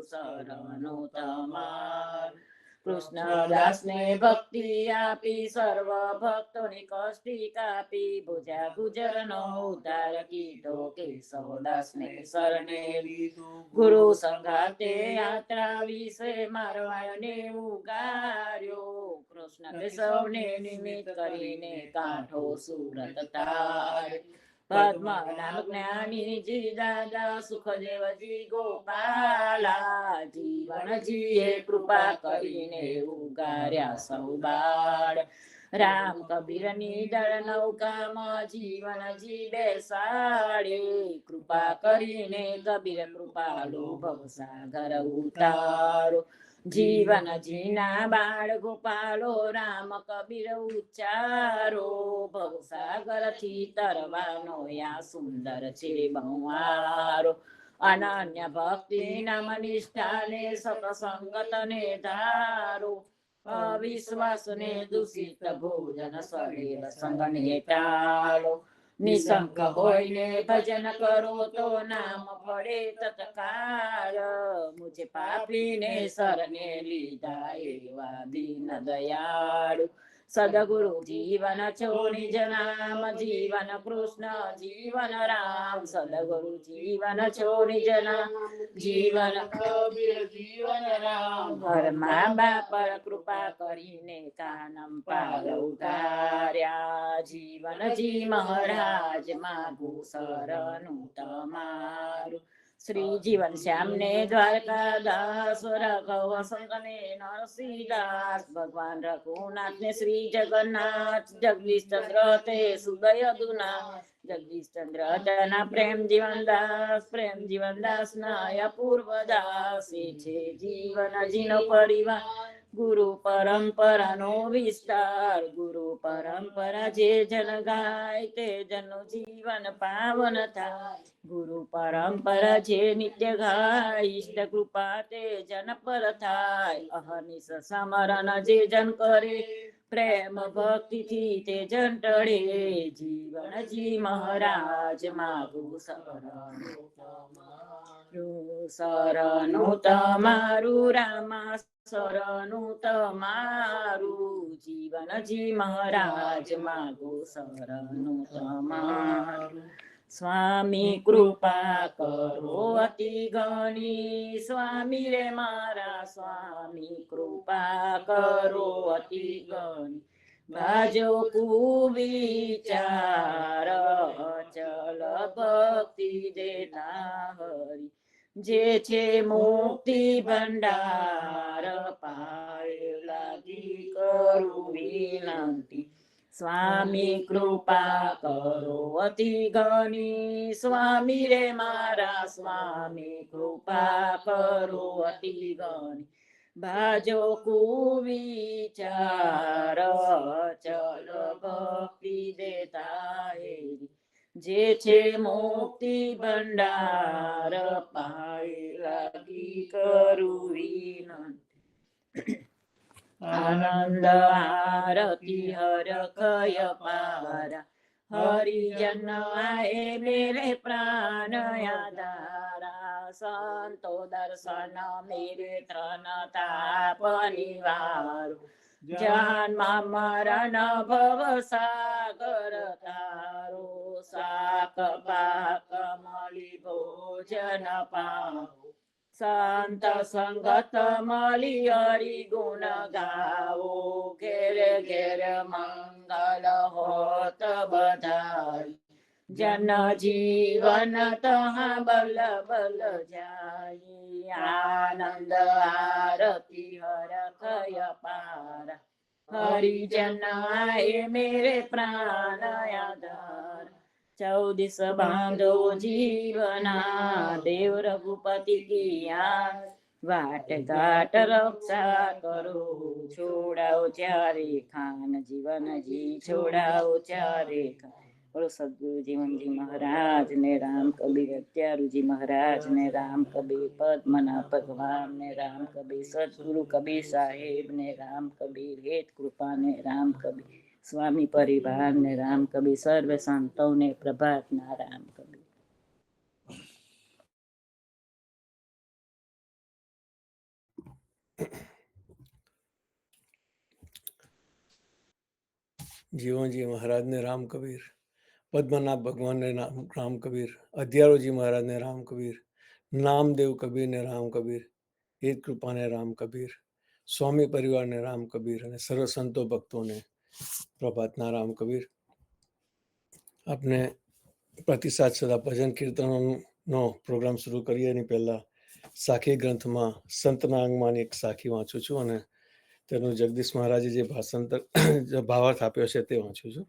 શરણો તમારું। કૃષ્ણદાસ ને ભક્તિ આપી, સર્વ ભક્તોની કષ્ટી કાપી, ભુજા ગુજરનો ઉદ્ધાર કીધો, કેશવદાસ ને શરણે લીધું। ગુરુ સંગાતે યાત્રા વિશે મારવાને ઉગાર્યો, કૃષ્ણ કેશવને નિમિત્ત કરીને કાંઠો સુરત તાર્યો। પદ્મનાભ જ્ઞાનીજી દાદા, સુખદેવજી ગોપાલા, જીવનજીએ કૃપા કરીને ઉગાર્યા સૌ બાળ। રામ કબીરની દળ નૌકામાં જીવનજી બેસાડે, કૃપા કરીને કબીર કૃપાળુ ભવસાગર ઉતારો। જીવનજીના બાળ ગોપાલો રામ કબીર ઉચ્ચારો, ભવસાગરથી તરવાનો આ સુંદર છે બહુવારો। અનન્ય ભક્તિ નામ નિષ્ઠાને સતસંગતને ધારો, અવિશ્વાસને દૂષિત ભોજન સડેલ સંગને ટાળો। નિશંક હોઈને ભજન કરો તો નામ પડે તત્કાળ, મુજે પાપીને શરણે લીધા એવા દીન દયાળુ। સદગુરુ જીવન છો નિજ નામ, જીવન કૃષ્ણ જીવન રામ। સદગુરુ જીવન છો નિજ નામ, જીવન કબીર જીવન રામ। ઘરમાં બાપ પર કૃપા કરીને કાનમ પાર ઉતાર્યા, જીવનજી મહારાજ માગું શરણું તમારું। શ્રી જીવન શ્યામને દ્વારકાદાસ, રાઘવ સંતને નરસિંહદાસ, ભગવાન રઘુનાથ ને શ્રી જગન્નાથ, જગદીશ ચંદ્ર તે સુદય દુનાથ, જગદીશ ચંદ્ર તેના પ્રેમ જીવનદાસ ના અપૂર્વ દાસ। એ છે જીવનજીનો પરિવાર, ગુરુ પરંપરાનો વિસ્તાર। ગુરુ પરંપરા જે જન ગાય, તે જનનું જીવન પાવન થાય। ગુરુ પરંપરા જે નિત્ય ગાય, ઈષ્ટ કૃપા તે જન પર થાય। અહર્નિશ સમરણ જે જન કરે, પ્રેમ ભક્તિથી તે જન ટળે। જીવનજી મહારાજ માગું શરણું તમારું, રામા શરણું તમારું। જીવનજી મહારાજ માગું શરણું તમારું। સ્વામી કૃપા કરો અતિ ઘણી, સ્વામી રે મારા સ્વામી કૃપા કરો અતિ ઘણી। ભાજો કુવિચાર અચલ ભક્તિ દેતા હરી, જે છે મુક્તિ ભંડાર પાય લાગી કરું વિનંતી। સ્વામી કૃપા કરો અતિ ઘણી, સ્વામી રે મારા સ્વામી કૃપા કરો અતિ ઘણી। ભાજો કુવિચાર અચલ ભક્તિ દેતા હરી, જે છે મુક્તિ ભંડાર પાય લાગી કરું વિનંતી। આનંદ આરતી હરખય પારા, હરિજન આએ મેરે પ્રાણ આધારા। સંતો દર્શન મેરે ત્રણ તાપ નિવારો, જન્મ મરણ ભવ સાગર તારો। શાક પાક મળી ભોજન પાવો, સંત સંગત મળી હરિ ગુણ ગાવો। ઘેર ઘેર મંગલ હોત બધાઈ, જન જીવન તહા બલ બલ જાય। આનંદ આરતી હરખય પારા, હરિજન આએ મેરે પ્રાણ આધાર। 14 બાંધો જીવના, દેવ રઘુપતિ કિયા, વાટ ઘાટ રક્ષા કરો। છોડાઓ ચારે ખાન, જીવનજી છોડાઓ ચારે ખાન। બોલો સદગુરુ જીવનજી મહારાજ ને, રામ કબીર અત્યારુજી મહારાજ ને, રામ કબીર પદ્મનાભ ભગવાન ને, રામ કબીર સદગુરુ કબીર સાહેબ ને, રામ કબીર હેત કૃપા ને, રામ કબીર સ્વામી પરિવાર ને, રામ કબીર સર્વ સંતો ને, પ્રભાત ના રામ કબીર। જીવનજી મહારાજને રામ કબીર, પદ્મનાભ ભગવાનને રામ કબીર, અધ્યારોજી મહારાજને રામ કબીર, નામદેવ કબીરને રામ કબીર, હેત કૃપાને રામ કબીર, સ્વામી પરિવારને રામ કબીર અને સર્વ સંતો ભક્તોને પ્રભાતના રામ કબીર. આપને પ્રતિસાદ સદા ભજન કીર્તનનો પ્રોગ્રામ શરૂ કરીએ એની પહેલા સાખી ગ્રંથમાં સંતના અંગમાંની એક સાખી વાંચું છું અને તેનું જગદીશ મહારાજે જે ભાષાંતર ભાવાર્થ આપ્યો છે તે વાંચું છું.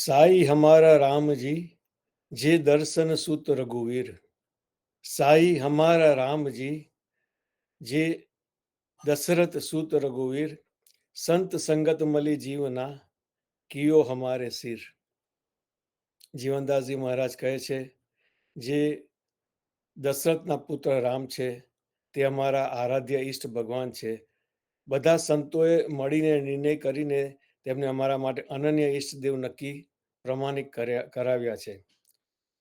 સાઈ હમારા રામજી જે દર્શન સુત રઘુવીર, સાઈ હમારા રામજી જે દશરથ સુત રઘુવીર, સંત સંગત મલી જીવના કિયો હમારે સિર. જીવનદાસજી મહારાજ કહે છે જે દશરથના પુત્ર રામ છે તે અમારા આરાધ્ય ઈષ્ટ ભગવાન છે. બધા સંતોએ મળીને નિર્ણય કરીને તેમને અમારા માટે અનન્ય ઈષ્ટદેવ નક્કી પ્રમાણિક કરાવ્યા છે.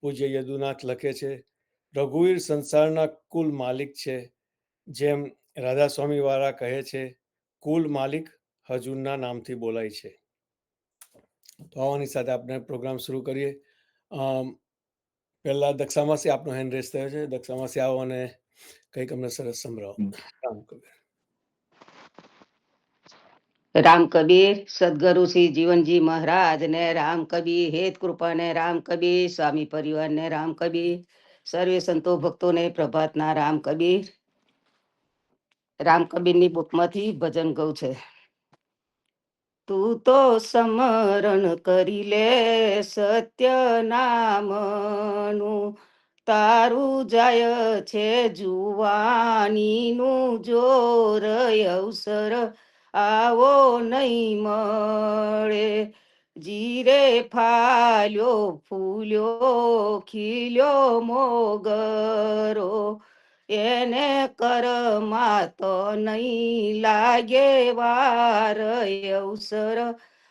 પૂજ્ય યદુનાથ લખે છે, રઘુવીર સંસારના કુલ માલિક છે. જેમ રાધા સ્વામી વાળા કહે છે, કુલ માલિક હજુરના નામથી બોલાય છે. તો આવવાની સાથે આપણે પ્રોગ્રામ શરૂ કરીએ. પહેલા દક્ષામાસી આપનો હેન્ડ રેસ થયો છે. દક્ષામાસી આવો અને કંઈક અમને સરસ સંભળાવો. રામ કબીર. રામ કબીર સદગુરુ શ્રી જીવનજી મહારાજ ને રામ કબીર, હેત કૃપા ને રામ કબીર, સ્વામી પરિવાર ને રામ કબીર, સર્વે સંતો ભક્તો ને પ્રભાતના રામ કબીર. રામ કબીર ની બુકમાંથી ભજન ગૌ છે. તું તો સમરણ કરી લે સત્ય નામનું, તારું જાય છે જુવાનીનું જોર, અવસર આવો નહીં મળે. જીરે ફાલ્યો ફૂલ્યો ખીલ્યો મોગરો, એને કરમાં તો નહીં લાગે વાર, અવસર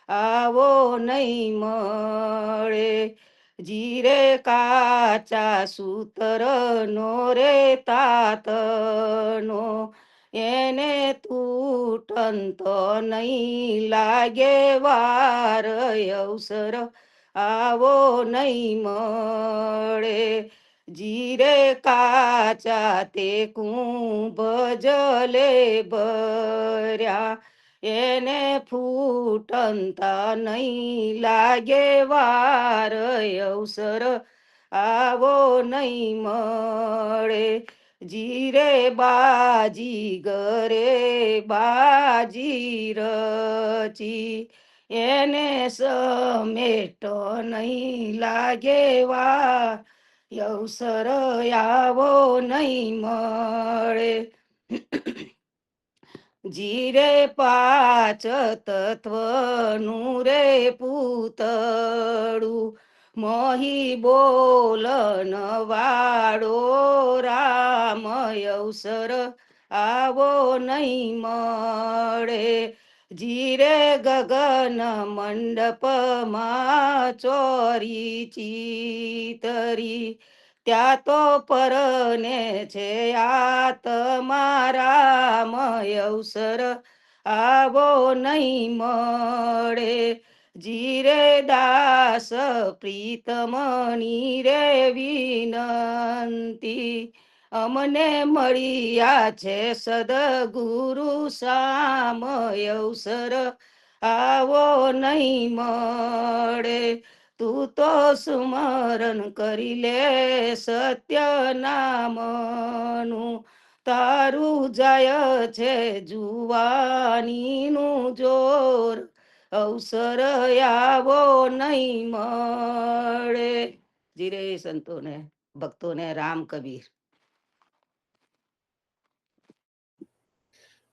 આવો નહીં મળે. જીરે કાચા સૂતર નો રે તાતનો, એને તૂટંતો નહીં લાગે વાર, અવસર આવો નહીં મળે. જીરે કાચા તે કુંભ જલે ભર્યા, એને ફૂટંતા નહીં લાગે વાર, અવસર આવો નહીં મળે. જીરે બાજી ગરે બાજી રચી, એને સમેટો નહીં લાગે વાર, અવસર આવો નહીં મળે. જીરે પાંચ તત્વનું રે પૂતળું, મોહી બોલન વાળો રામ, અવસર આવો નહીં મળે. જીરે ગગન મંડપમાં ચોરી ચીતરી, ત્યાં તો પરને છે આત્મારામ, અવસર આવો નહીં મળે. જીરે દાસ પ્રીતમની રે વિનંતી, અમને મળ્યા છે સદગુરુ સામ, અવસર આવો નહીં મળે. તું તો સુમરણ કરી લે સત્ય નામનું, તારું જાય છે જુવાનીનું જોર, અવસર આવો નહીં મળે. જીરે સંતોને ભક્તોને રામ કબીર.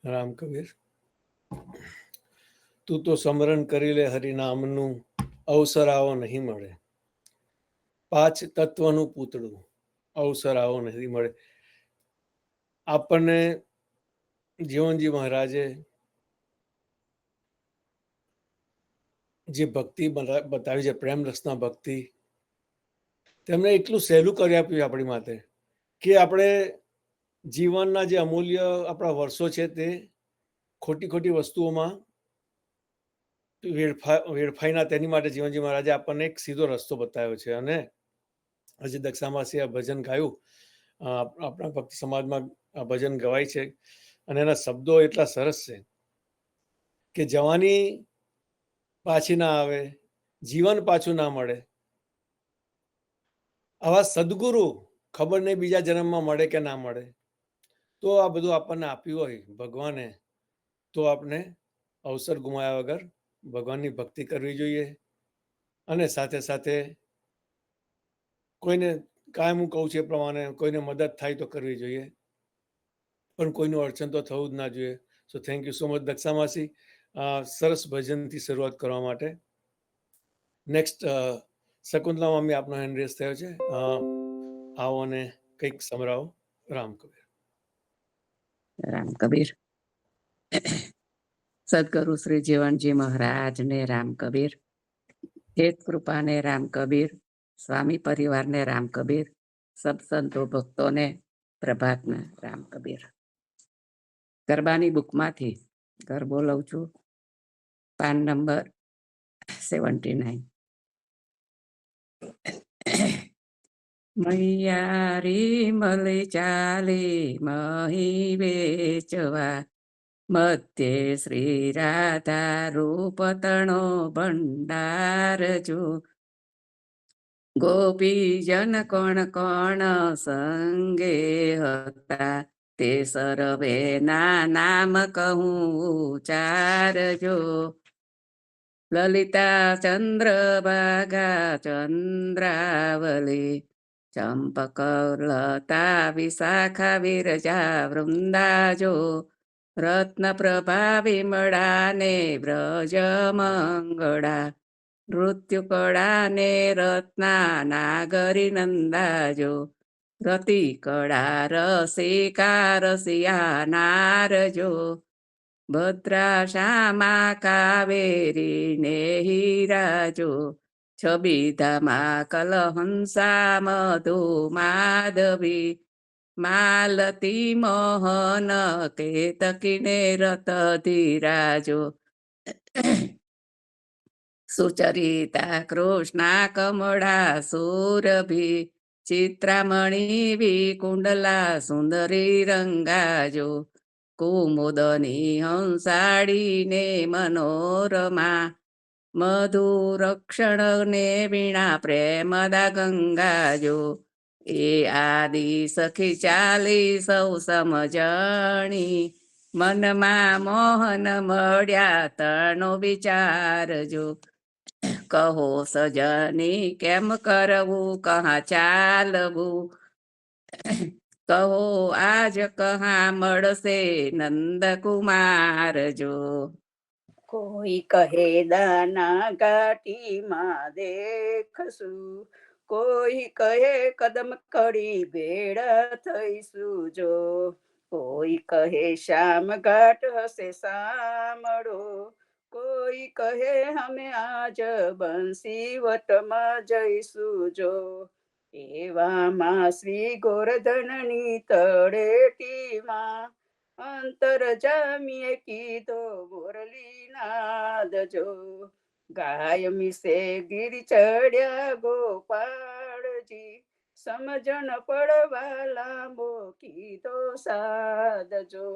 રામ કબીર. તું તો સ્મરણ કરી લે હરિનામનું, અવસર આવો નહીં મળે. પાંચ તત્વનું પૂતળું, અવસર આવો નહીં મળે. આપણને જીવનજી મહારાજે જે ભક્તિ બતાવી છે, પ્રેમ રસના ભક્તિ, તેમણે એટલું સહેલું કરી આપ્યું આપણી માટે કે આપણે જીવનના જે અમૂલ્ય આપણા વર્ષો છે તે ખોટી ખોટી વસ્તુઓમાં વેડફાઈના તેની માટે જીવનજી મહારાજે આપણને એક સીધો રસ્તો બતાવ્યો છે. અને હજી દક્ષામાસી આ ભજન ગાયું, આપણા ભક્તિ સમાજમાં આ ભજન ગવાય છે અને એના શબ્દો એટલા સરસ છે કે જવાની પાછી ના આવે, જીવન પાછું ના મળે, આવા સદગુરુ ખબર નહીં બીજા જન્મમાં મળે કે ના મળે. તો આ બધું આપણને આપ્યું હોય ભગવાને, તો આપણે અવસર ગુમાવ્યા વગર ભગવાનની ભક્તિ કરવી જોઈએ. અને સાથે સાથે કોઈને, કાયમ હું કહું છું એ પ્રમાણે, કોઈને મદદ થાય તો કરવી જોઈએ, પણ કોઈનું અડચણ તો થવું જ ના જોઈએ. So thank you so much દક્ષામાસી, સરસ ભજનથી શરૂઆત કરવા માટે. નેક્સ્ટ શકુંતલા મામી, આપનો હેન્ડ રેઝ થયો છે, આવો અને કંઈક સંભળાવો. રામ કબીર. રામ કબીર. સદગુરુ શ્રી જીવનજી મહારાજને રામ કબીર. હેત કૃપાને રામ કબીર. સ્વામી પરિવારને રામ કબીર. સબ સંતો ભક્તોને પ્રભાતના રામ કબીર. ગરબાની બુકમાંથી ગરબો લઉં છું, પાન નંબર 79. મૈયારી મળી ચાલી મહી વેચવા, મધ્ય શ્રી રાધા રૂપતણો ભંડાર જો. ગોપીજન કોણ કોણ સંગે હતા, તે સર્વે ના નામ કહું ચારજો. લલિતા ચંદ્રભાગા ચંદ્રાવલી, ચંપક લતા વિશાખા વિરજા વૃંદાજો. રત્ન પ્રભા વિમળા ને વ્રજ મંગળા, મૃત્યુ કળા ને રત્ના નાગરી નંદાજો. રતિ કળા રસિકા રસિયા નારજો. ભદ્રા શ્યામા કાવેરી ને હીરાજો. છબીધામાં કલહંસા મધુ માધવી, માલતી મોહન કેતકીને રત ધીરાજો. સુચરિતા કૃષ્ણા કમળા સુરભી, ચિત્રામણી વિકુંડલા સુંદરી રંગાજો. કુમુદની હંસાડીને મનોરમા, મધુરક્ષણ ને વીણા પ્રેમદા ગંગાજો. એ આદિ સખી ચાલી સૌ સમજણી, મનમાં મોહન મળ્યા તણો વિચારજો. કહો સજની કેમ કરવું કહા ચાલવું, કહો આજ કહા મળશે નંદકુમાર જો. કોઈ કહે દાના ઘાટીમાં દેખશું, કોઈ કહે કદમ કડી ભેળા થઈશું જો. કોઈ કહે શ્યામ ઘાટ હશે સાંભળો, કોઈ કહે અમે આજ બંસી વટમાં જઈશું જો. એવામાં શ્રી ગોરધનની તળેટીમાં, અંતર જામીએ કીધો મુરલી નાદ જો. ગાય મિસે ગીરી ચડ્યા ગોપાળજી, સમજણ પડવા લાંબો કીધો સાદજો.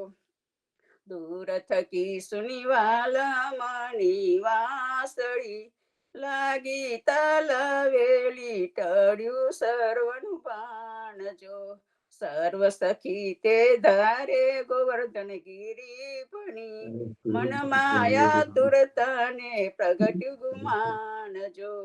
દૂર થકી સુનિવાલા માની વાસળી, લાગી તાલાવેલી ટળ્યું સર્વનું પાણજો. સર્વ સખી તે ધારે ગોવર્ધન ગીરી ભણી, મન માયા તુરતાને પ્રગટ્યું ગુમાનજો.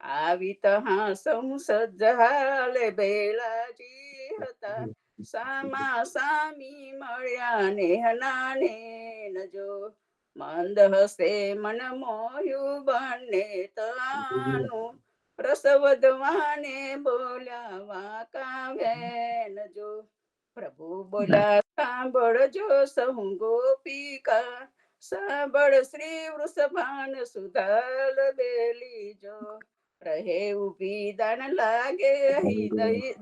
આવી તહા સૌ સજ્જાલ બેલાજી હતા, સામા સામી મળ્યા નેહના નેનજો. મંદ હસે મન મોયું બંને તાનું, રસ વધવાને બોલ્યા વાંકા વેનજો. પ્રભુ બોલ્યા સાંભળજો સહુ ગોપિકા, સાંભળ શ્રી વૃષભાન સુધાલ બેલીજો. રહે ઉભી દાન લાગે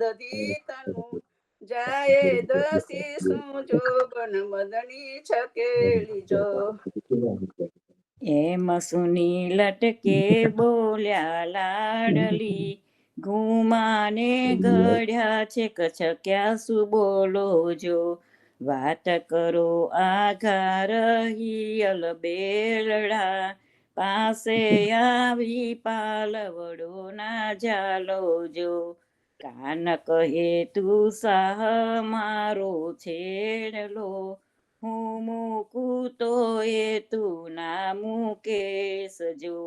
દધી તનું, જાય દસી શું જોગન મદની છકેલી જો. એમ સુની લટકે બોલ્યા લાડલી, ઘુમાને ગળ્યા છે કછક્યા શું બોલો જો. વાત કરો આઘા રહિયલ બેલડા, પાસે આવી પાલવડો ના જાલો જો. કાન કહે તું સાહ મારો છેડલો, હું મૂકું તો એ તું ના મૂકેશ જો.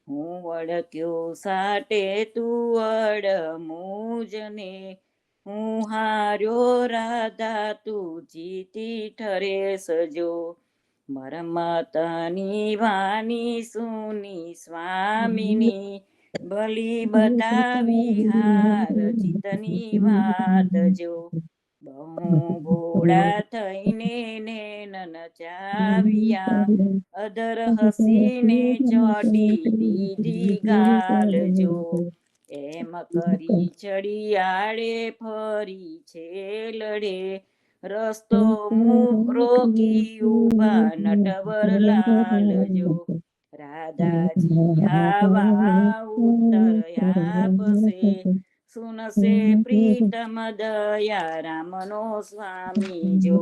હું વળક્યો સાટે તું અડ મુજને, હું હાર્યો રાધા તું જીતી ઠરેશ જો. મરમતની વાની સુની સ્વામિની, ભલી બતાવી હાર જીતની વાત જો. બહુ ભોળા થઈને ને નચાવ્યા, અધર હસીને ચોટી દીધી ગાલ જો. એમ કરી ચડિયાળે ફરી છે લડે, રસ્તો રોકી ઉભા નટવરલાલ જો. રાધાજી આવા ઉત્તર આપશે, સુનશે પ્રીતમ દયા રામનો સ્વામી જો.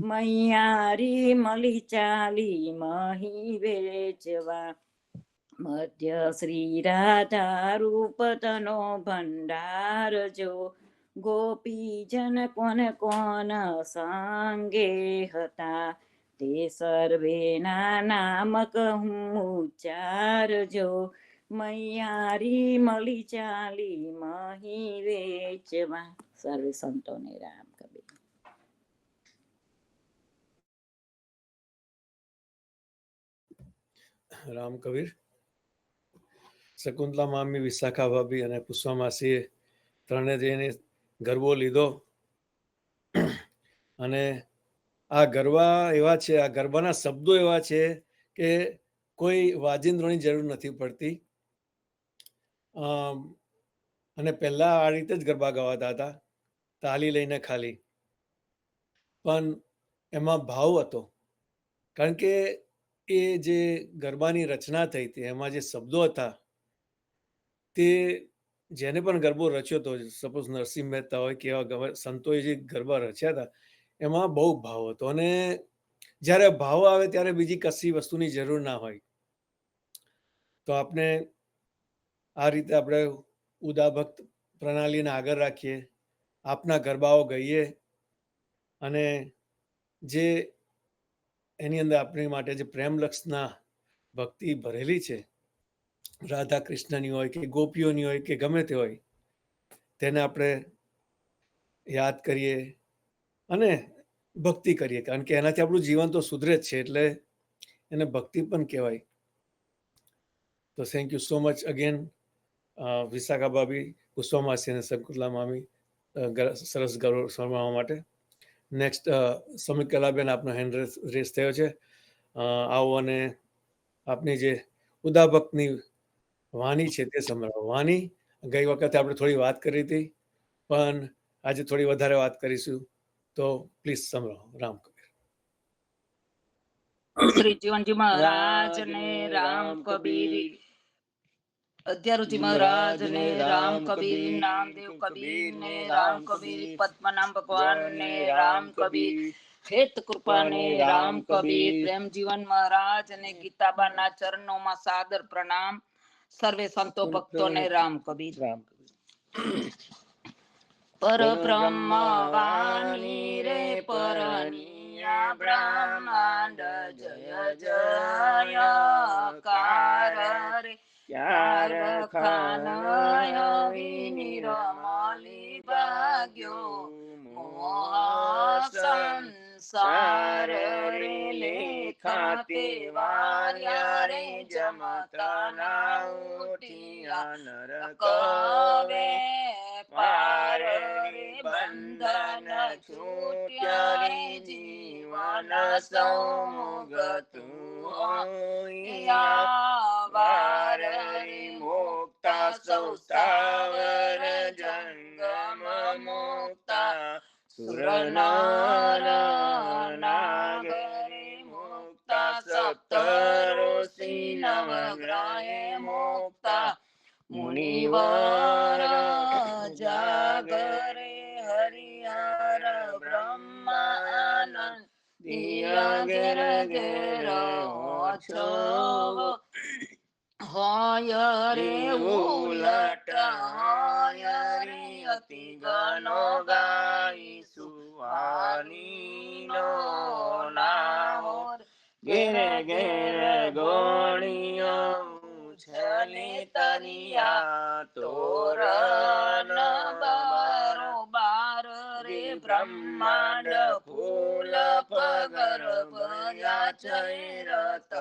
મૈયારી મળી ચાલી મહી વેચવા, મધ્ય શ્રી રાધા રૂપતનો ભંડાર જો. ગોપીજન કોન કોન સંગે હતા, તે સર્વે નામ કહું ઉચ્ચારજો. મૈયારી મળી ચાલી મહી વેચવા. સર્વે સંતોને રામ કબીર. રામ કબીર. શકુંતલા મામી, વિશાખા ભાભી અને પુષ્પા માસીએ ત્રણે જઈને ગરબો લીધો. અને આ ગરબા એવા છે, આ ગરબાના શબ્દો એવા છે કે કોઈ વાજિંત્રોની જરૂર નથી પડતી. અને પહેલા આ રીતે જ ગરબા ગવાતા હતા, તાલી લઈને ખાલી. પણ એમાં ભાવ હતો, કારણ કે એ જે ગરબાની રચના થઈ હતી એમાં જે શબ્દો હતા, તે જેને પણ ગરબો રચ્યો હતો, સપોઝ નરસિંહ મહેતા હોય કે એવા સંતોએ જે ગરબા રચ્યા હતા, એમાં બહુ ભાવ હતો. અને જ્યારે ભાવ આવે ત્યારે બીજી કશી વસ્તુની જરૂર ના હોય. તો આપણે આ રીતે આપણે ઉદાભક્ત પ્રણાલીને આગળ રાખીએ, આપના ગરબાઓ ગઈએ, અને જે એની અંદર આપણી માટે જે પ્રેમલક્ષના ભક્તિ ભરેલી છે, રાધા કૃષ્ણની હોય કે ગોપીઓની હોય કે ગમે તે હોય, તેને આપણે યાદ કરીએ અને ભક્તિ કરીએ, કારણ કે એનાથી આપણું જીવન તો સુધરે જ છે, એટલે એને ભક્તિ પણ કહેવાય. તો thank you so much again Vishakha ભાભી, પુષ્પા માસી અને શકુંતલા મામી, સરસ ગૌરવ ફરમાવવા માટે. નેક્સ્ટ સમીર કલાબેન, આપનો હેન્ડ રેસ થયો છે. આવો અને આપની જે ઉદાભક્તની વાણી છે તે સંભળાવો. વાણી ગઈ વખતે આપણે થોડી વાત કરી હતી, પણ આજે થોડી વધારે વાત કરીશું, તો પ્લીઝ સંભળાવો. રામ કબીર. શ્રી જીવનજી મહારાજ ને રામ કબીર, અધ્યારુજી મહારાજ ને રામ કબીર, નામદેવ કબીર ને રામ કબીર, પદ્મનાભ ભગવાન ને રામ કબીર, હેત કૃપા ને રામ કબીર, પ્રેમ જીવન મહારાજ અને ગીતાબાના ચરણોમાં સાદર પ્રણામ. સર્વે સંતો ભક્તો ને રામ કબીર. પર બ્રહ્મ વાણી રે પરનિયા બ્રહ્માંડ જય જય કાર રે, કારખાનય વિનિર્મલી ભાગ્યો, મોહ સંસાર રે લેખાતે વાર્યા રે, જમતા ના ઉઠિયા નર કવે પાર રે, બંધન છૂટ્યા રે જીવન સૌમુગતું, વાર રે મુક્તા સૌ સ્થાવર જંગમ મુક્તા, સુર નર નાગરે મુક્તા સપ્તઋષિ નવગ્રહે મુક્તા મુનિવર જાગરે હરિહર બ્રહ્માનંદ દિયા ઘેર ઘેર ઓછો હોય રે ઉલટ હોય રે અતિ ગનો ગાઈ સુવાની નો નાહોર ઘેરે ઘેરે ગોળીઓ ઉછલી તરિયા તોરણ બારોબાર રે બ્રહ્માંડ ફૂલ પગર ભયા ચૈરત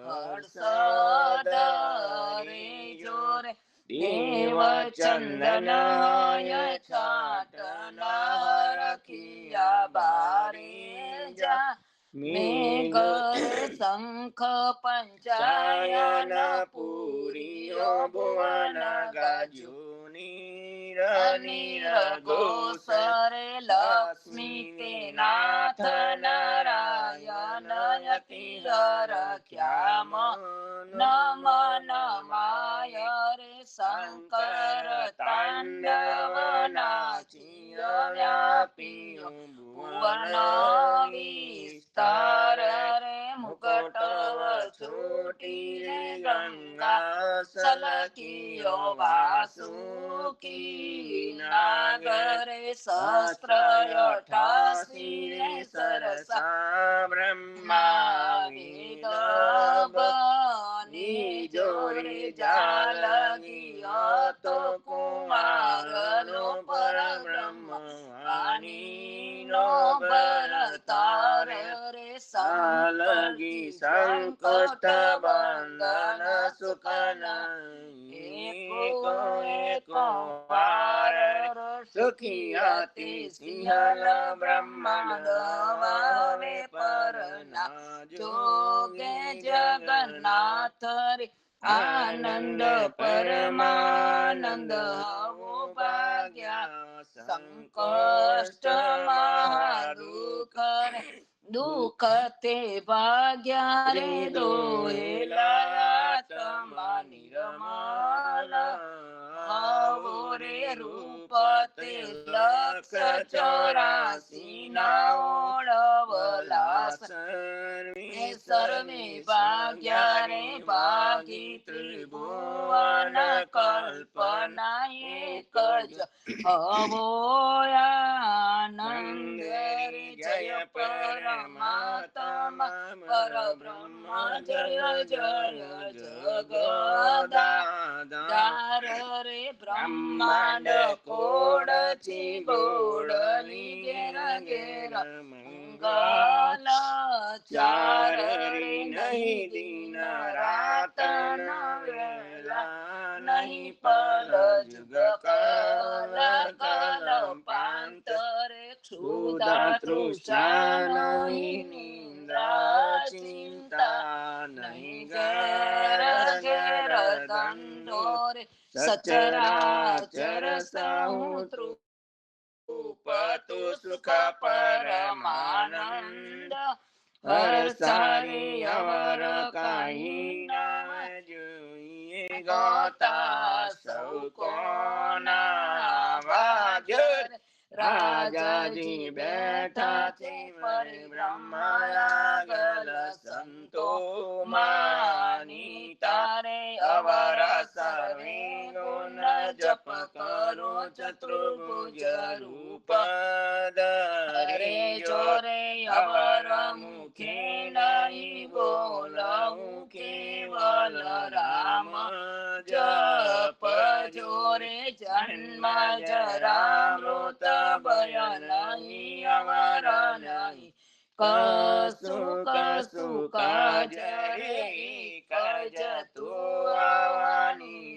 હર્ષદ રે જોરે દેવ ચંદન છાટ રખિયા બારે જા મેઘરે શંખ પંચાયન પુરીઓ ભુવન ગાજુ નીર નીર ગોસરે લક્ષ્મી કે નાથ નારાયણ યતિ રખ્યામ નમ નમાય રે શંકર તાંડવ નાચિય વ્યાપી ભુવન વિસ્તાર રે મુકટ છોટી રે ગંગા સલકિયો વાસુકી નાગરે શસ્ત્ર 88 રે સરસા બ્રહ્મા વેદ બની જોરે જાલગી તો કુમાર નો પરબ્રહ્મ વાણી નો ભરતાર રે સાલગી સંકટ બંધન સુખન एको વાર સુખી અતિ સિંહલ બ્રહ્માંડ વાવે પરના જોગે જગન્નાથ રે આનંદ પરમાનંદ હવો ભાગ્યા સંકષ્ટ મહાદુઃખ રે દુઃખ તે ભાગ્યા રે દોયેલા તમા નિર્મલ હવો રે રૂપ તે લક્ષ 84 ના ઓળવલા સર્વે ભાગ્યા રે ભાગી ત્રિભુવન કલ્પના એક જ હવો આનંદ રે જય પરમાત્મા પરબ્રહ્મ જય જય જગદાધાર રે બ્રહ્માંડ કોડ છી ગોડલી ઘેર ઘેર મંગલ ચાર રે નહીં દિન રાત ન વેલા નહીં પલ જુગ કલ કલ પાંત રે ક્ષુધા તૃષા નહીં નિંદ્રા ચિંતા નહીં ઘેર ઘેર ધંધો રે સચરાચર સહુતૃપતુ સુખ પરમાનંદ હર્ષારી અવર કાઈ ના જોઈએ ગાતા સૌ કોના વાગ્ય રાજાજી બેઠા છે પરિબ્રહ્મ આગળ સંતો માની તારે અવર સર્વે ગુણ જપ કરો ચતુર્ભુજ રૂપ ધરે જોરે અવર મુખે નહીં બોલવું કેવલ રામ જપ જોરે જન્મ જરા મૃત ભય નહીં અમર નહીં કસું કસું કાજ રે કજ તું આવવાની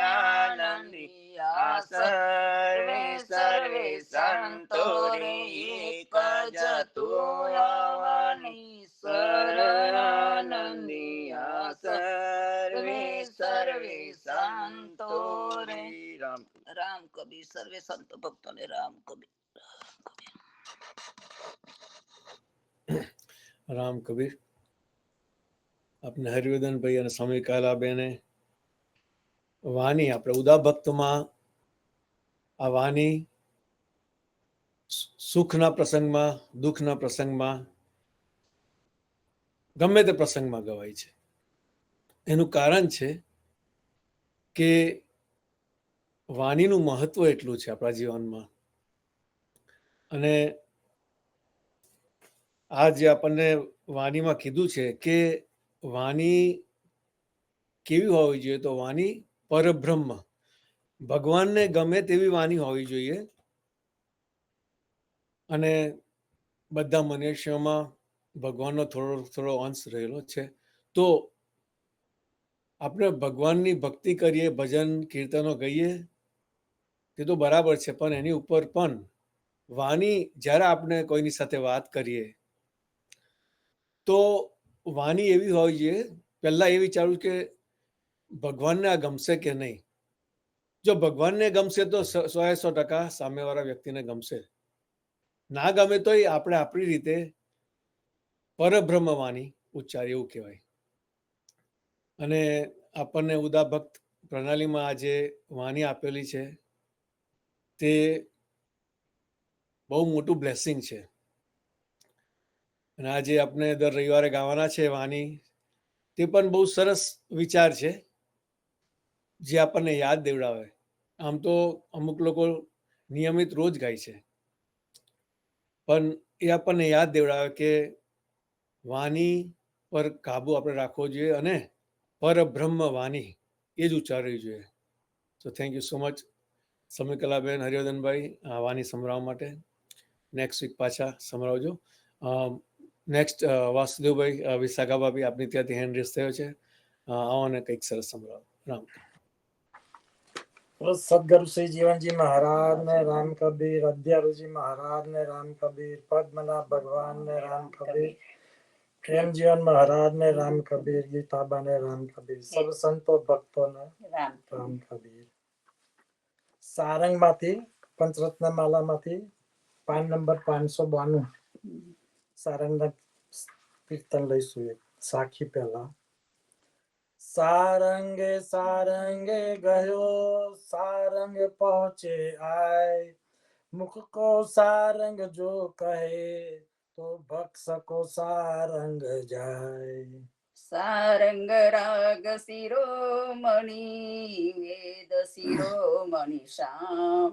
આનંદી આ સર્વે સર્વે સંતો રે એક જ તું આવવાની આનંદી આ સર્વે સર્વે સંતો રે રામ કબીર સર્વે સંતો ભક્તો ને રામ કબીર. રામ કબીર. આપણે હરિવર્ધનભાઈ અને સ્વામી કાલાબેને વાણી, આપણે ઉદા ભક્તમાં આ વાણી સુખના પ્રસંગમાં, દુઃખના પ્રસંગમાં, ગમે તે પ્રસંગમાં ગવાય છે. એનું કારણ છે કે વાણીનું મહત્વ એટલું છે આપણા જીવનમાં. અને આ જે આપણને વાણીમાં કીધું છે કે વાણી કેવી હોવી જોઈએ, તો વાણી પરબ્રહ્મ, ભગવાનને ગમે તેવી વાણી હોવી જોઈએ. અને બધા મનુષ્યોમાં ભગવાનનો થોડો થોડો અંશ રહેલો છે. તો આપણે ભગવાનની ભક્તિ કરીએ, ભજન કીર્તનો ગઈએ, તે તો બરાબર છે, પણ એની ઉપર પણ વાણી, જ્યારે આપણે કોઈની સાથે વાત કરીએ તો વાણી એવી હોવી જોઈએ, પહેલા એ વિચારવું કે ભગવાનને આ ગમશે કે નહીં. જો ભગવાનને ગમશે તો 100% સામેવાળા વ્યક્તિને ગમશે. ના ગમે તો આપણે આપણી રીતે પરબ્રહ્મ વાણી ઉચ્ચારીએ, એવું કહેવાય. અને આપણને ઉદા ભક્ત પ્રણાલીમાં આજે વાણી આપેલી છે તે બહુ મોટું બ્લેસિંગ છે. અને આજે આપણે દર રવિવારે ગાવાના છે વાણી, તે પણ બહુ સરસ વિચાર છે જે આપણને યાદ દેવડાવે. આમ તો અમુક લોકો નિયમિત રોજ ગાય છે, પણ એ આપણને યાદ દેવડાવે કે વાણી પર કાબુ આપણે રાખવો જોઈએ અને પરબ્રહ્મ વાણી એ જ ઉચ્ચારવી જોઈએ. તો થેન્ક યુ સો મચ સમીકલાબેન, હરિવર્ધનભાઈ, આ વાણી સંભળાવવા માટે. નેક્સ્ટ વીક પાછા સંભળાવજો. નેક્સ્ટ વાસુદેવભાઈ, વિશાખા ભાભી, આપની ત્યાંથી હેન્ડ રેસ થયો છે. આવો ને કંઈક સરસ સંભળાવો. રામ. સદગુરુ શ્રી જીવનજી મહારાજ ને રામ કબીર, અદ્યારુજી મહારાજ ને રામ કબીર, પદ્મનાભ ભગવાન ને રામ કબીર, પ્રેમજીવન મહારાજ ને રામ કબીર, ગીતાબા ને રામ કબીર, સર્વ સંતો ભક્તો ને રામ કબીર. સારંગ માંથી, પંચરત્ન માલા માંથી પાન નંબર 592 સારંગ ના કીર્તન લઈશું. એક સાખી પહેલા. સારંગે સારંગે ગયો, સારંગ પહોંચે આય, મુખ કો સારંગ જો કહે, તો ભક્ષ કો સારંગ જાય. સારંગ રાગ શિરોમણી, વેદ શિરોમણી શ્યામ,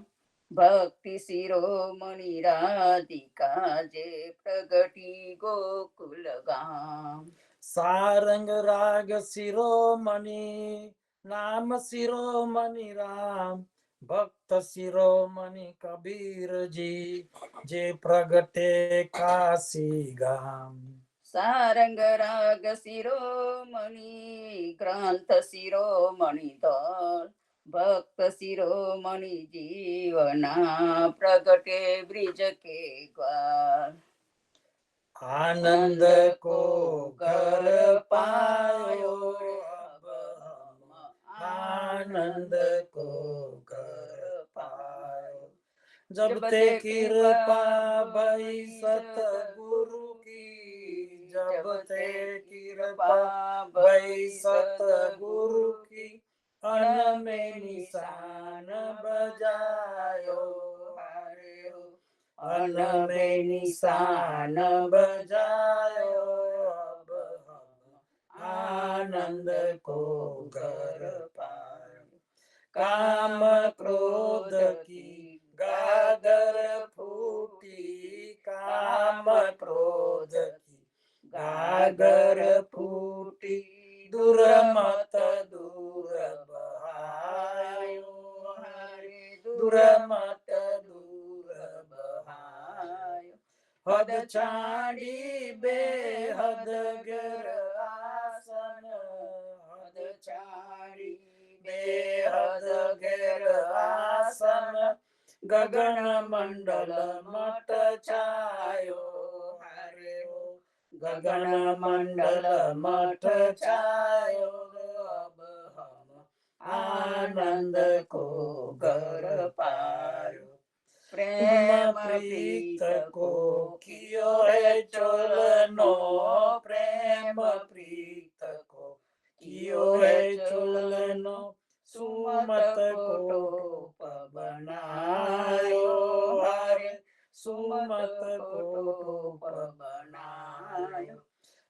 ભક્તિ શિરોમણી રાધિકા, જે પ્રગટી ગોકુલ ગામ. સારંગ રાગ શિરોમણી, નામ શિરોમણી રામ, ભક્ત શિરોમણી કબીરજી, જે પ્રગટે કાશી ગામ. સારંગ રાગ શિરોમણી, ગ્રંથ શિરોમણી ધન, ભક્ત શિરોમણી જીવના, પ્રગટે બ્રિજ કે ગ્વાલ. आनंद को घर पायो, अब हम आनंद को घर पायो, जब ते कृपा भई सतगुरु की, जब ते कृपा भई सतगुरु की, अन में निशान बजायो, हरे हो अन में निशान बजायो, अब हम आनंद को घर पायो, काम क्रोध की गागर फूटी, काम क्रोध की गागर फूटी, दुर्मत दूर बहायो, हरे दुर्मत दूर बहायो, हद छाड़ी बेहद गर आसन, हद छाड़ी बेहद गर आसन, गगन मंडल मट छायो, हरे हो गगन मंडल मठ छायो, अब हम आनंद को घर पायो, प्रेम प्रीत को कियो है चोलन નો પ્રેમ પ્રીત કો કિયો હે ચુલનો સુમત કોટોપ બનાયો હારે સુમત કોટોપ બનાયો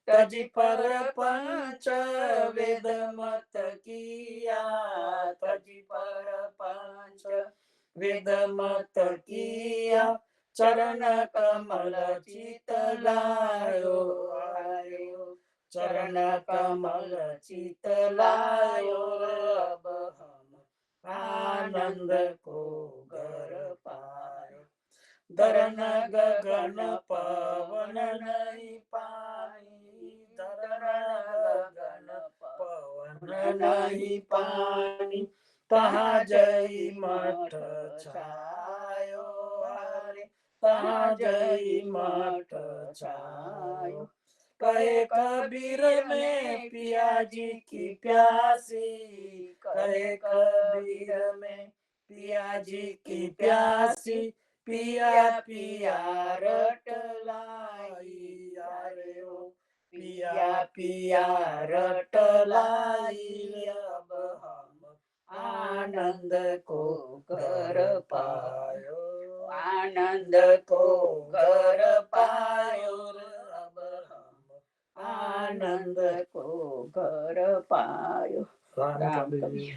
તજી પર પંચ વેદ મત કિયા તજી પર પંચ વેદ મત કિયા ચરણ કમલ ચિત લાયો આયો ચરણ કમલ ચિત લાયો અબ હમ આનંદ કો ઘર પાયો ધરન ગગન પવન નહીં પાણી ધરન ગગન પવન નહીં પાણી તહા જઈ મઠ છાયો હારે તહા જઈ મઠ છાયો કહે કબીર મેં पियाजी की प्यासी કહે कबीर में पियाजी की प्यासी पिया पिया रट लाई यारे ओ पिया पिया रट लाई अब हम आनंद को घर पायो आनंद को घर पायो अब हम आनंद को घर पायो राम कबीर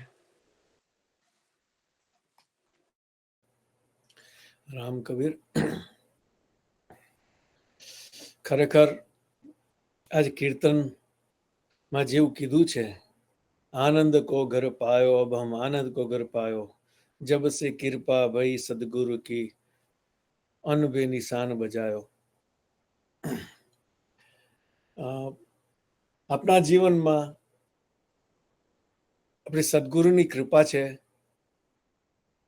રામ કબીર ખરેખર આજ કીર્તનમાં જેવું કીધું છે આનંદ કો ઘર પાયો અબ હમ આનંદ કો ઘર પાયો જબ સે કૃપા ભઈ સદગુરુ કી અન બે નિશાન બજાયો. આપણા જીવનમાં આપણી સદગુરુની કૃપા છે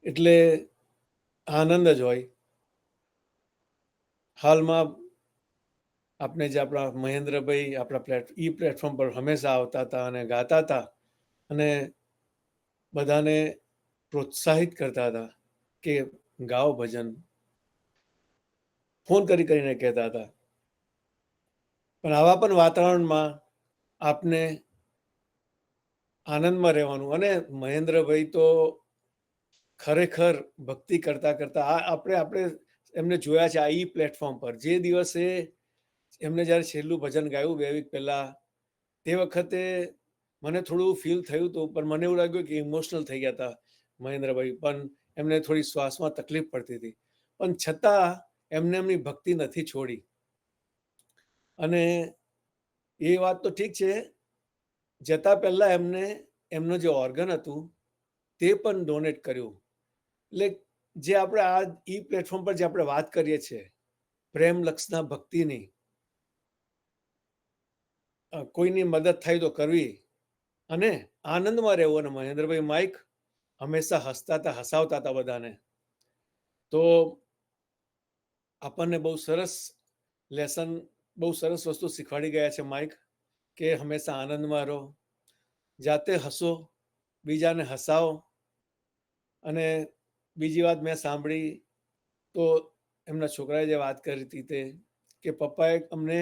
એટલે આનંદ જ હોય. હાલમાં આપણે જે આપણા મહેન્દ્રભાઈ આપણા પ્લેટફોર્મ પર હંમેશા આવતા હતા અને ગાતા હતા અને બધાને પ્રોત્સાહિત કરતા હતા કે ગાઓ ભજન, ફોન કરીને કહેતા હતા. પણ આવા પણ વાતાવરણમાં આપને આનંદમાં રહેવાનું. અને મહેન્દ્રભાઈ તો ખરેખર ભક્તિ કરતા કરતા આપણે એમને જોયા છે આ ઈ પ્લેટફોર્મ પર. જે દિવસે એમને જ્યારે છેલ્લું ભજન ગાયું 2 વીક પહેલા, તે વખતે મને થોડું ફીલ થયું હતું, પણ મને એવું લાગ્યું કે ઇમોશનલ થઈ ગયા હતા મહેન્દ્રભાઈ. પણ એમને થોડી શ્વાસમાં તકલીફ પડતી હતી, પણ છતાં એમને એમની ભક્તિ નથી છોડી. અને એ વાત તો ઠીક છે, જતા પહેલા એમને એમનું જે ઓર્ગન હતું તે પણ ડોનેટ કર્યું. એટલે જે આપણે આ ઈ પ્લેટફોર્મ પર જે આપણે વાત કરીએ છીએ પ્રેમ લક્ષના ભક્તિની, કોઈની મદદ થાય તો કરવી અને આનંદમાં રહેવું. અને મહેન્દ્રભાઈ માઇક હંમેશા હસતા હતા, હસાવતા હતા બધાને. તો આપણને બહુ સરસ લેસન, બહુ સરસ વસ્તુ શીખવાડી ગયા છે માઇક, કે હંમેશા આનંદમાં રહો, જાતે હસો, બીજાને હસાવો. અને બીજી વાત મેં સાંભળી તો એમના છોકરાએ જે વાત કરી હતી તે કે પપ્પાએ અમને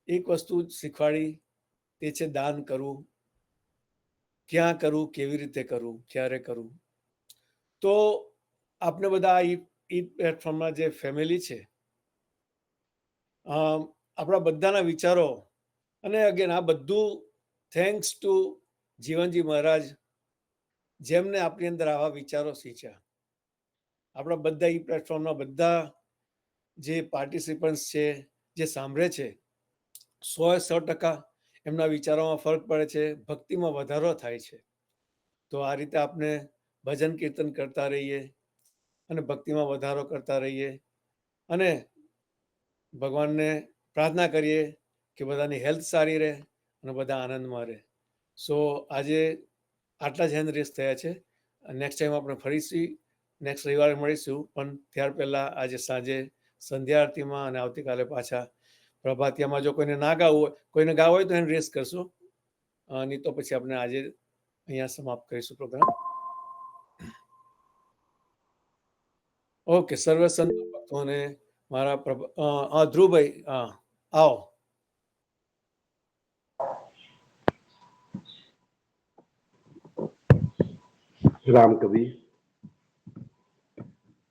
એક વસ્તુ શીખવાડી, તે છે દાન કરવું. ક્યાં કરવું, કેવી રીતે કરવું, ક્યારે કરવું. તો આપણે બધા ઈ પ્લેટફોર્મમાં જે ફેમિલી છે, આપણા બધાના વિચારો, અને અગેન આ બધું થેન્ક્સ ટુ જીવનજી મહારાજ, જેમને આપણી અંદર આવા વિચારો સિંચ્યા. આપણા બધા ઈ પ્લેટફોર્મના બધા જે પાર્ટિસિપન્ટ્સ છે, જે સાંભળે છે, 100% એમના વિચારોમાં ફરક પડે છે, ભક્તિમાં વધારો થાય છે. તો આ રીતે આપણે ભજન કીર્તન કરતા રહીએ અને ભક્તિમાં વધારો કરતા રહીએ અને ભગવાનને પ્રાર્થના કરીએ કે બધાની હેલ્થ સારી રહે અને બધા આનંદમાં રહે. સો આજે આટલા જ હેન્ડ રેસ થયા છે. નેક્સ્ટ ટાઈમ આપણે ફરીથી નેક્સ્ટ રવિવારે મળીશું. પણ ત્યાર પહેલાં આજે સાંજે સંધ્યા આરતીમાં અને આવતીકાલે પાછા પ્રભાતિયામાં જો કોઈને ના ગાવું હોય, કોઈને ગાવું હોય તો હેન્ડ રેસ કરશું, નહીં તો પછી આપણે આજે અહીંયા સમાપ્ત કરીશું પ્રોગ્રામ. ઓકે, સર્વ સંત ભક્તોને મારા ધ્રુવભાઈ આવો. રામ કવિ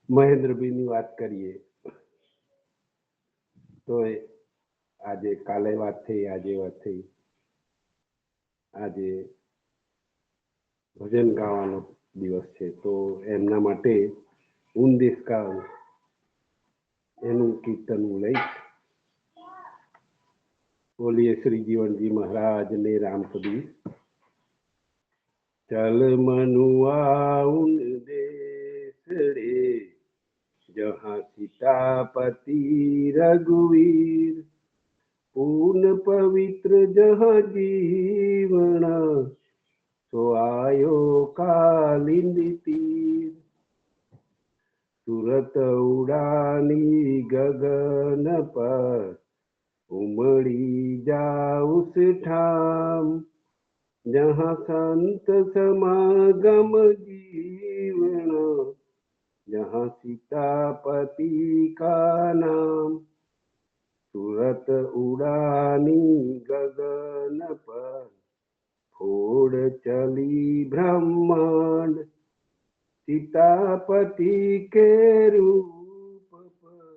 મહેન્દ્રભાઈની વાત કરીએ તો આજે કાલે વાત થઈ, આજે વાત થઈ, આજે ભજન ગાવાનો દિવસ છે, તો એમના માટે ઉનદેશ કાળ એનું કીર્તન હું લઈશ. બોલીએ શ્રી જીવનજી મહારાજ ને રામ કબીર. चल मनुआ उन देश रे जहाँ सीतापति रघुवीर पूर्ण पवित्र जहाँ जीवन तो आयो कालिंद तीर तुरत उड़ानी गगन पर उमड़ी जाउस ठाम जहाँ संत समागम जीवन जहाँ सीतापति का नाम तुरत उड़ानी गगन पर फोड़ चली ब्रह्मांड सीतापति के रूप पर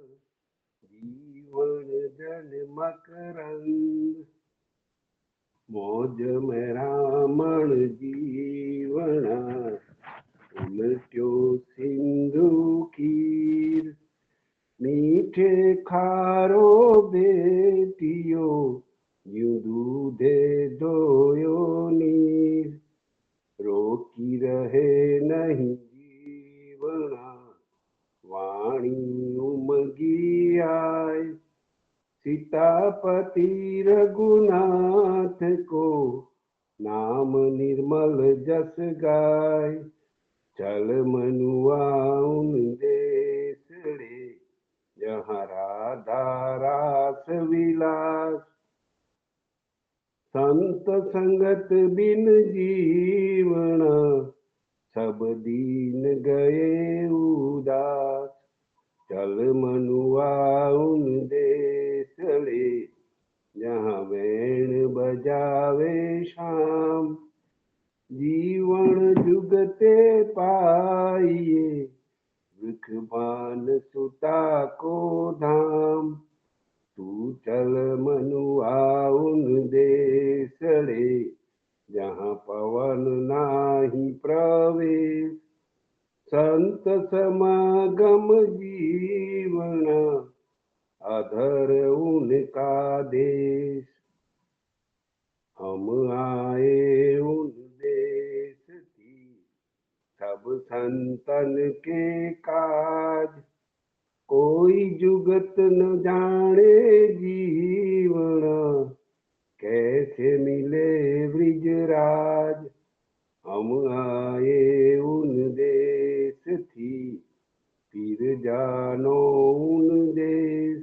जीवन जन मकरंद मौज में रामण जीवना उमट्यो सिंधु कीर मीठे खारो बेटियो यूं दूधे दोयो नीर रोकी रहे नहीं जीवना वाणी उमगी आय सीतापति रघुनाथ को नाम निर्मल जस गाय चल मनुआ उन देश रे जहाँ राधा रास विलास संत संगत बिन जीवन सब दीन गए उदास चल मनुआ उन देश रे जहाँ वेण बजावे शाम जीवन जुगते पाइए वृख बान सुता को धाम तू चल मनुआ उन देश रे जहाँ पवन नाही प्रवेश संत समागम जीवन अधर उनका देश हम आए उन देश की सब संतन के काज कोई जुगत न जाने जीवन कैसे मिले ब्रिजराज हम आए उन देश थी फिर जानो उन देश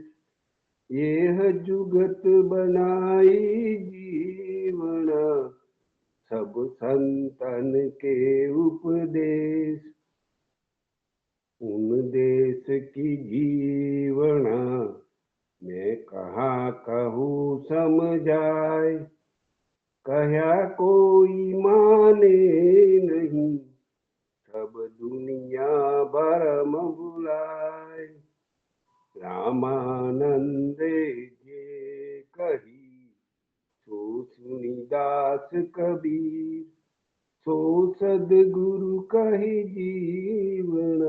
यह जुगत बनाई जीवन सब संतन के उपदेश उन देश की जीवना मैं कहाँ कहूँ समझाए कहा कोई माने नहीं सब दुनिया भरम बुलाए रामानंद जे कही सो सुनी दास कबीर सो सदगुरु कही जीवन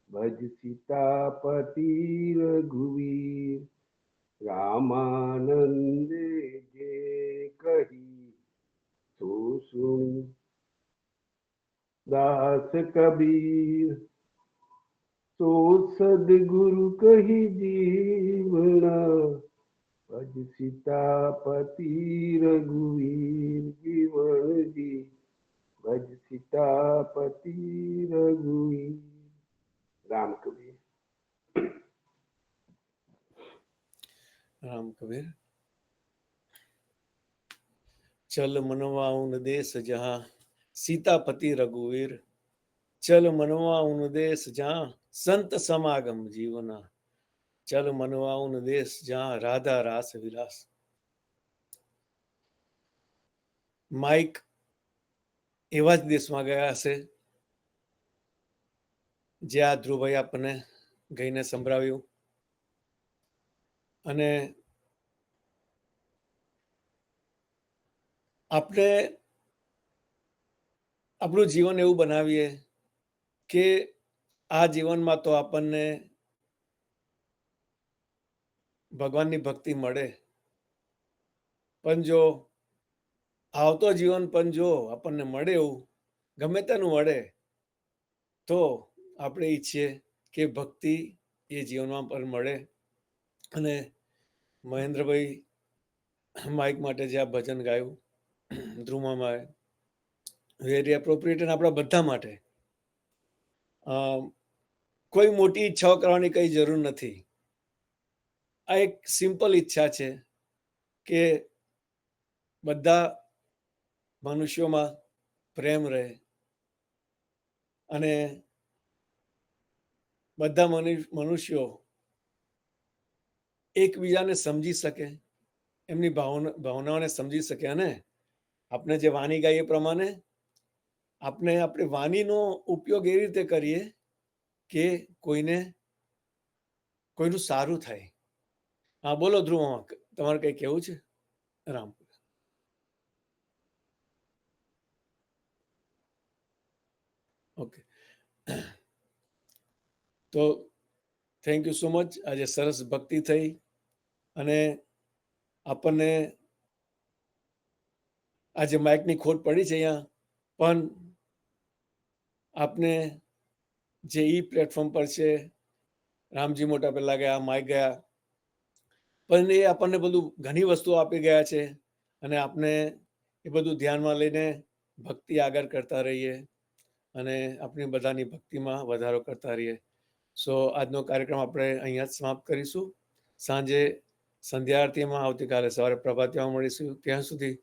भज सीतापति रघुवीर रामानंद जे कही सो सुनी दास कबीर सो सदगुरु कही जीवना भज सीतापति रघुवीर जीवन जी भज सीतापति रघुवीर राम कबीर राम कबीर. चल मनवा उन देश जहाँ सीतापति रघुवीर चल मनवा उन देश जहाँ संत समागम जीवना चल मनवा उन देश जहाँ राधा रास विलास. માઇક એવા જ દેશમાં ગયા હશે જે આ ધ્રુવભાઈ આપણને ગઈને સંભળાવ્યું. અને આપણે આપણું જીવન એવું બનાવીએ કે આ જીવનમાં તો આપણને ભગવાનની ભક્તિ મળે, પણ જો આવતો જીવન પણ જો આપણને મળે એવું ગમે તેનું મળે તો આપણે ઈચ્છીએ કે ભક્તિ એ જીવનમાં પણ મળે. અને મહેન્દ્રભાઈ માઇક માટે જે આ ભજન ગાયું ધ્રુવમામાએ, વેરી એપ્રોપ્રિએટ આપણા બધા માટે. કોઈ મોટી ઈચ્છાઓ કરવાની કઈ જરૂર નથી. આ એક સિમ્પલ ઈચ્છા છે કે બધા મનુષ્યોમાં પ્રેમ રહે અને બધા મનુષ્યો એકબીજાને સમજી શકે, એમની ભાવનાઓને સમજી શકે. અને આપણે જે વાણી ગાઈએ પ્રમાણે આપણે વાણીનો ઉપયોગ એ રીતે કરીએ કે કોઈનું સારું થાય. હા, બોલો ધ્રુવ, તમારે કઈ કેવું છે? રામ. ઓકે, તો થેન્ક યુ સો મચ. આજે સરસ ભક્તિ થઈ અને આપણને આજે માઇકની ખોટ પડી છે અહીંયા, પણ આપને જે પ્લેટફોર્મ પર છે, રામજી મોટા પહેલા ગયા, માઇક ગયા, પણ એ આપણને બધું ઘણી વસ્તુઓ આપી ગયા છે. અને આપણે એ બધું ધ્યાનમાં લઈને ભક્તિ આગળ કરતા રહીએ અને આપણી બધાની ભક્તિમાં વધારો કરતા રહીએ. સો આજનો કાર્યક્રમ આપણે અહીંયા જ સમાપ્ત કરીશું. સાંજે સંધ્યા આરતીમાં આવતીકાલે સવારે પ્રભાતિયામાં મળીશું. ત્યાં સુધી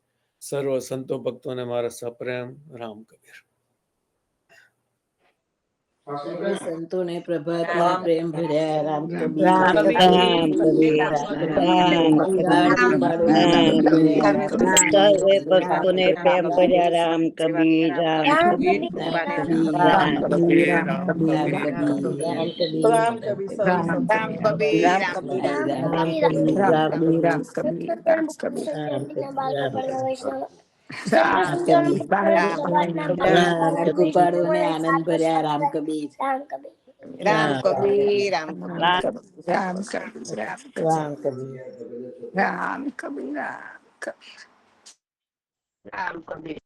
સર્વ સંતો ભક્તોને મારા સપ્રેમ રામ કબીર. સર્વ સંતોને પ્રભાતના પ્રેમ ભર્યા રામ કબીર. રામ કબીર, રામ ઉગાડતું પાડો ને આનંદ ભર્યા રામ કબીર. સર્વે ભક્તોને પ્રેમ ભર્યા રામ કબીર, રામ કબીર, રામ રામ કબીર, રામ રામ કબીર, કબીર, રામ કબીર, રામ રામ કબીર, કબીર, રામ કબીર, રામ કબીર, સર્વ સંતોને રામ રામ કબીર, કબીર, રામ રામ કબીર, કબીર, રામ કબીર, રામ કબીર, રામ કબીર, રામ કબીર, રામ કબીર. રામ કબીર, રામ ઉગાડતું પાડો ને આનંદ ભર્યા રામ કબીર. રામ રામ કબીર, રામ કબીર. રામ રામ કબીર, રામ રામ કબીર. રામ કબીર, રામ કબીર, રામ કબીર.